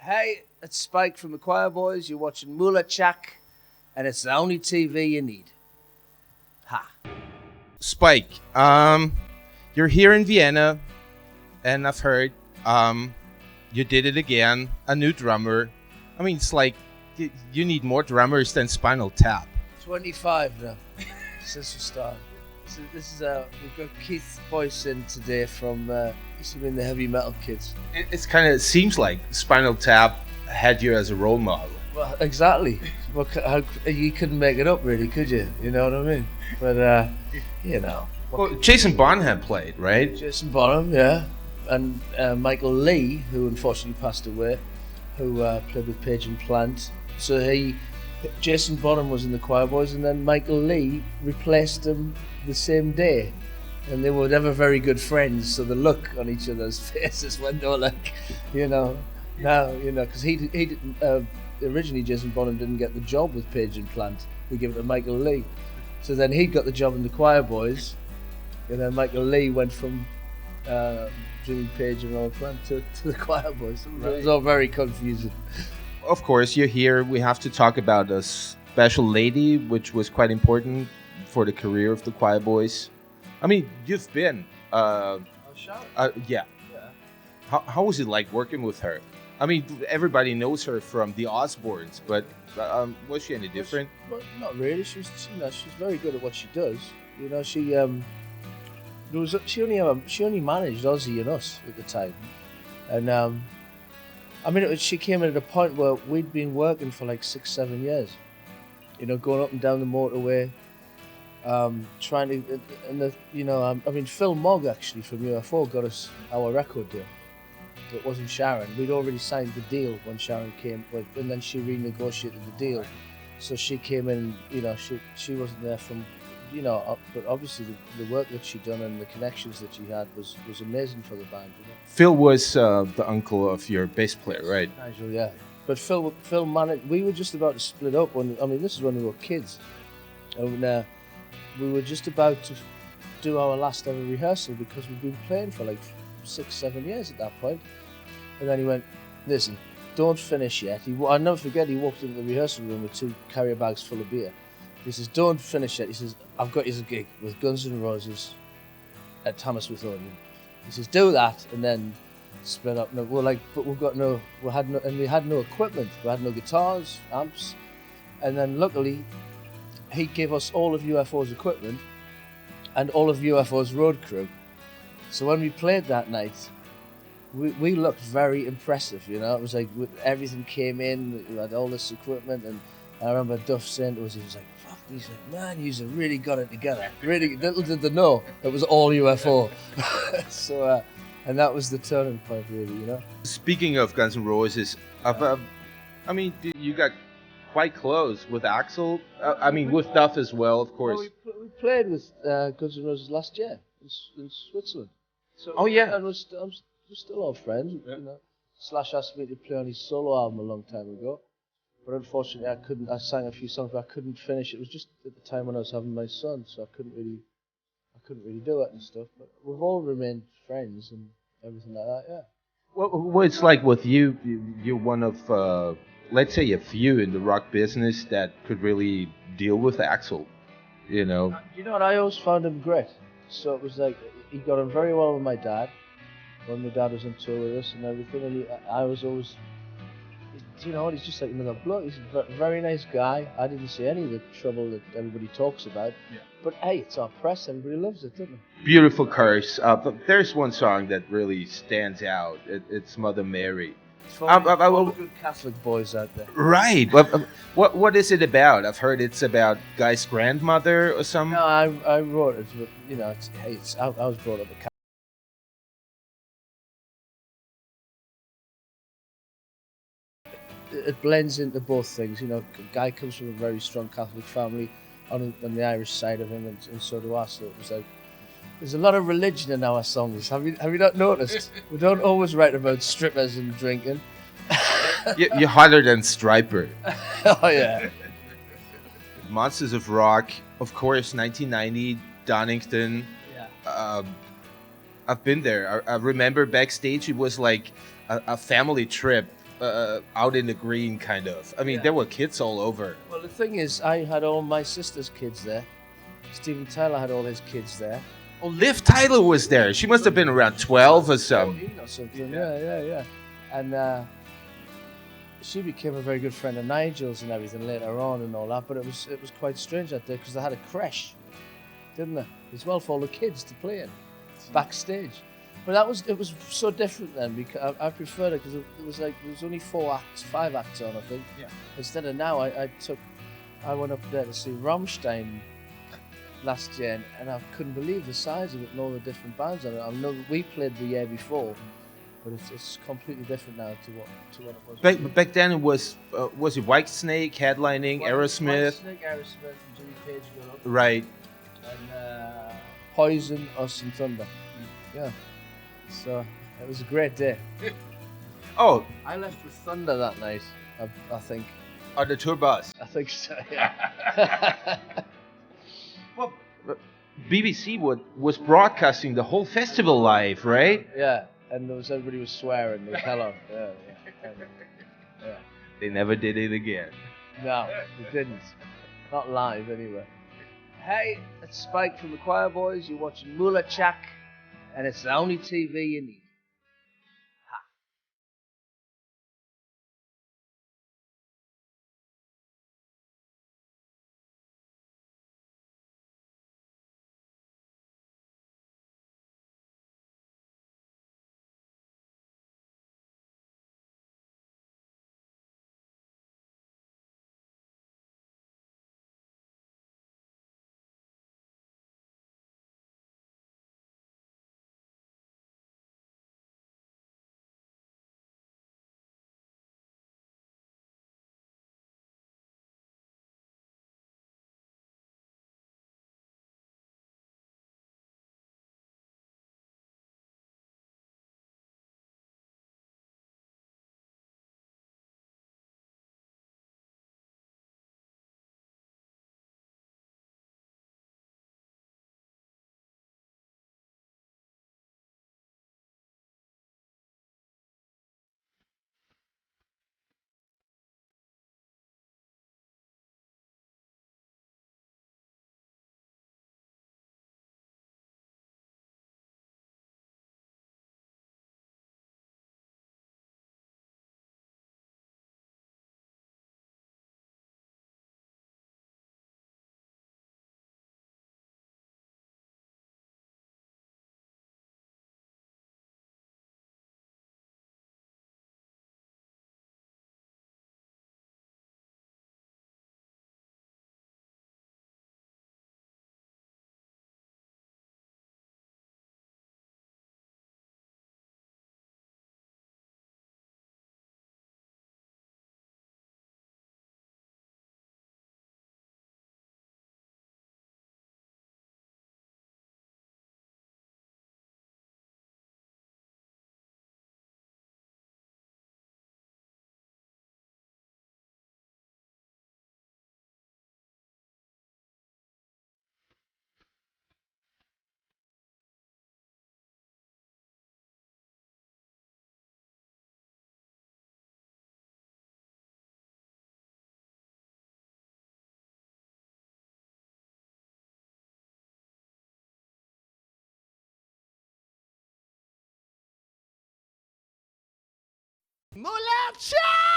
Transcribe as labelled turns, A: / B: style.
A: Hey, it's Spike from the Quireboys. You're watching MULATSCHAG, and it's the only TV you need. Ha.
B: Spike, you're here in Vienna, and I've heard you did it again. A new drummer. I mean, it's like you need more drummers than Spinal Tap.
A: 25 now since we started. So this is we've got Keith Boyce in today from used to be in the heavy metal kids.
B: It's kind of seems like Spinal Tap had you as a role model.
A: Well, exactly. You couldn't make it up, really, could you? You know what I mean? But you know.
B: Well, Jason Bonham played, right?
A: Jason Bonham, yeah, and Michael Lee, who unfortunately passed away, who played with Page and Plant. So Jason Bonham was in the Quireboys, and then Michael Lee replaced him the same day, and they were never very good friends. So the look on each other's faces when they were like, because he originally Jason Bonham didn't get the job with Page and Plant. We gave it to Michael Lee, so then he got the job in the Quireboys, and then Michael Lee went from Jimmy Page and Robert Plant to the Quireboys. It was all very confusing.
B: Of course, you're here. We have to talk about a special lady, which was quite important for the career of the Quireboys. I mean, you've been. Yeah. How was it like working with her? I mean, everybody knows her from the Osbournes, but was she any different?
A: Well, not really. She's very good at what she does. You know, she only managed Ozzy and us at the time, and I mean, she came in at a point where we'd been working for like 6-7 years. You know, going up and down the motorway, trying to, I mean, Phil Mogg actually from UFO got us our record deal. It wasn't Sharon. We'd already signed the deal when Sharon came, and then she renegotiated the deal. So she came in, you know, she wasn't there from, but obviously the work that she'd done and the connections that she had was amazing for the band. You know?
B: Phil was the uncle of your bass player, right?
A: Nigel, yeah. But Phil managed. We were just about to split up this is when we were kids, and we were just about to do our last ever rehearsal because we'd been playing for like 6-7 years at that point. And then he went, "Listen, don't finish yet." I'll never forget. He walked into the rehearsal room with 2 carrier bags full of beer. He says, "Don't finish yet." He says, "I've got you a gig with Guns N' Roses at Hammersmith Odeon." He says, "Do that and then split up." No, we're like, but we had no equipment. We had no guitars, amps, and then luckily he gave us all of UFO's equipment and all of UFO's road crew. So when we played that night, we looked very impressive. You know, it was like everything came in. We had all this equipment, and I remember Duff saying to us, he was like, "Fuck, he's like, man, you've really got it together." Really, little did they know it was all UFO. So, and that was the turning point, really, you know.
B: Speaking of Guns N' Roses, I mean, you got quite close with Axl. I mean, with Duff as well, of course.
A: Well, we played with Guns N' Roses last year in Switzerland. So,
B: oh yeah,
A: and we're still all friends. Yeah. You know, Slash asked me to play on his solo album a long time ago. But unfortunately, I couldn't. I sang a few songs, but I couldn't finish. It was just at the time when I was having my son, so I couldn't really do it and stuff. But we've all remained friends and everything like that. Yeah.
B: Well, it's like with you. You're one of, let's say, a few in the rock business that could really deal with Axl. You know.
A: You know what? I always found him great. So it was like he got on very well with my dad when my dad was on tour with us and everything. And I was always. You know, he's just like another bloke. He's a very nice guy. I didn't see any of the trouble that everybody talks about. Yeah. But hey, it's our press. Everybody loves it, doesn't it?
B: Beautiful curse. But there's one song that really stands out. It's Mother Mary.
A: It's for all the good Catholic boys out there.
B: Right. What is it about? I've heard it's about Guy's grandmother or something.
A: No, I wrote it. But, you know, I was brought up a Catholic. It blends into both things, you know. Guy comes from a very strong Catholic family on the Irish side of him, and so do I. So it was like there's a lot of religion in our songs. Have you not noticed? We don't always write about strippers and drinking.
B: You're hotter than Stryper.
A: Oh yeah.
B: Monsters of Rock, of course, 1990, Donington. Yeah. I've been there. I remember backstage it was like a family trip. out in the green, kind of. I mean,
A: Yeah.
B: there were kids all over.
A: Well, the thing is, I had all my sister's kids there. Steven Tyler had all his kids there.
B: Oh, Liv Tyler was there. She must have been around 12 or something.
A: 14 or something. Yeah. And she became a very good friend of Nigel's and everything later on and all that. But it was quite strange that day because they had a creche, didn't they? As well for all the kids to play in backstage. But it was so different then because I preferred it because it was like there was only 5 acts on, I think.
B: Yeah.
A: Instead of now, I went up there to see Rammstein last year, and I couldn't believe the size of it and all the different bands on it. I know we played the year before, but it's completely different now to what it was.
B: Back then it was it Whitesnake headlining, Aerosmith?
A: Whitesnake, Aerosmith, and Jimmy Page going up.
B: Right.
A: And Poison, Us and Thunder. Yeah. So it was a great day.
B: Oh,
A: I left with Thunder that night, I think.
B: on the tour bus.
A: I think so, yeah.
B: Well, BBC was broadcasting the whole festival live, right?
A: Yeah, and everybody was swearing. There was hell on. Yeah. Yeah.
B: They never did it again.
A: No, they didn't. Not live, anyway. Hey, it's Spike from the Quireboys. You're watching MULATSCHAG, and it's the only TV you need.
C: MULATSCHAG!